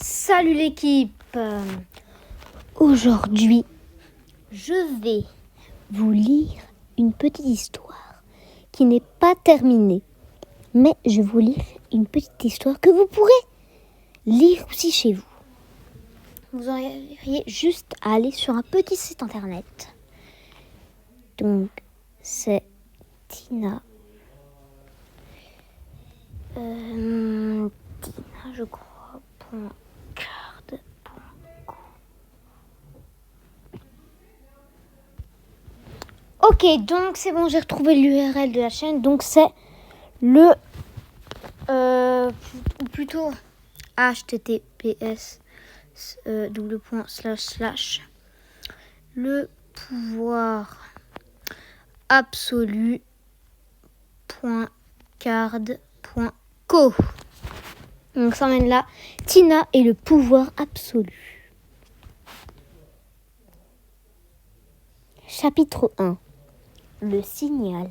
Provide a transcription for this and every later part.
Salut l'équipe. Aujourd'hui, je vais vous lire une petite histoire qui n'est pas terminée. Mais je vais vous lire une petite histoire que vous pourrez lire aussi chez vous. Vous auriez juste à aller sur un petit site internet. Donc, c'est Tina. Tina, je crois. Ok, donc c'est bon, j'ai retrouvé l'URL de la chaîne. Donc c'est le ou plutôt https le pouvoir absolu.card.co. Donc ça mène là, Tina et le pouvoir absolu. Chapitre 1. Le signal.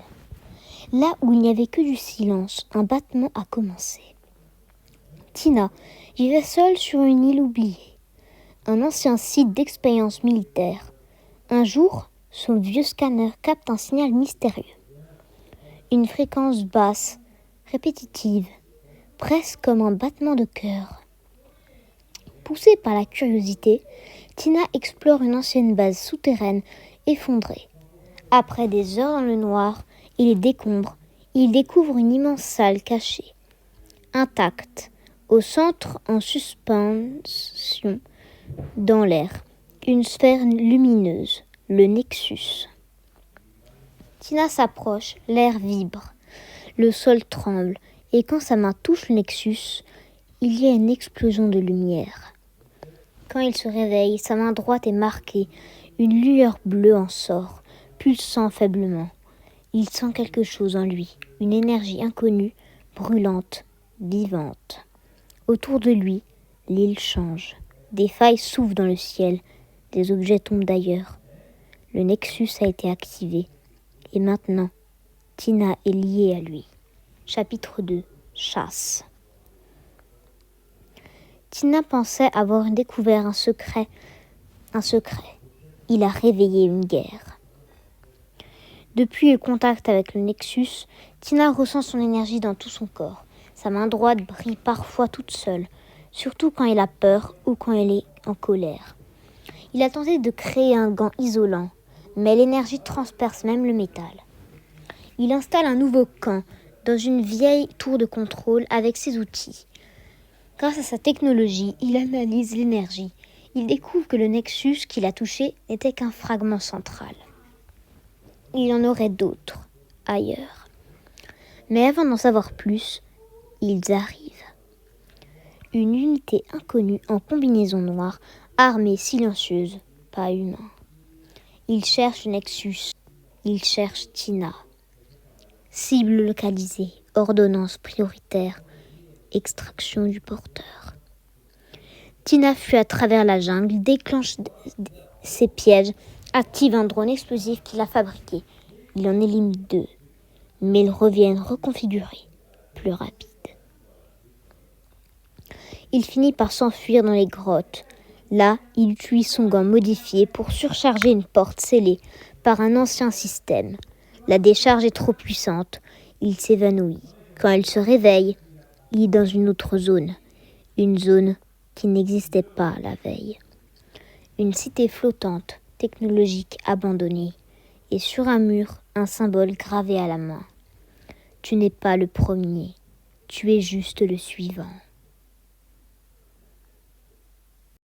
Là où il n'y avait que du silence, un battement a commencé. Tina vivait seule sur une île oubliée, un ancien site d'expérience militaire. Un jour, son vieux scanner capte un signal mystérieux. Une fréquence basse, répétitive, presque comme un battement de cœur. Poussée par la curiosité, Tina explore une ancienne base souterraine effondrée. Après des heures dans le noir et les décombres, il découvre une immense salle cachée, intacte, au centre en suspension dans l'air, une sphère lumineuse, le Nexus. Tina s'approche, l'air vibre, le sol tremble, et quand sa main touche le Nexus, il y a une explosion de lumière. Quand il se réveille, sa main droite est marquée, une lueur bleue en sort, pulsant faiblement. Il sent quelque chose en lui, une énergie inconnue, brûlante, vivante. Autour de lui, l'île change. Des failles s'ouvrent dans le ciel, des objets tombent d'ailleurs. Le Nexus a été activé. Et maintenant, Tina est liée à lui. Chapitre 2. Chasse. Tina pensait avoir découvert un secret. Il a réveillé une guerre. Depuis le contact avec le Nexus, Tina ressent son énergie dans tout son corps. Sa main droite brille parfois toute seule, surtout quand elle a peur ou quand elle est en colère. Il a tenté de créer un gant isolant, mais l'énergie transperce même le métal. Il installe un nouveau camp dans une vieille tour de contrôle avec ses outils. Grâce à sa technologie, il analyse l'énergie. Il découvre que le Nexus qu'il a touché n'était qu'un fragment central. Il y en aurait d'autres, ailleurs. Mais avant d'en savoir plus, ils arrivent. Une unité inconnue en combinaison noire, armée, silencieuse, pas humain. Ils cherchent le Nexus. Ils cherchent Tina. Cible localisée, ordonnance prioritaire, extraction du porteur. Tina fuit à travers la jungle, déclenche ses pièges, active un drone explosif qu'il a fabriqué. Il en élimine 2, mais ils reviennent reconfigurés, plus rapides. Il finit par s'enfuir dans les grottes. Là, il utilise son gant modifié pour surcharger une porte scellée par un ancien système. La décharge est trop puissante. Il s'évanouit. Quand il se réveille, il est dans une autre zone. Une zone qui n'existait pas la veille. Une cité flottante, technologique abandonnée. Et sur un mur, un symbole gravé à la main. Tu n'es pas le premier. Tu es juste le suivant.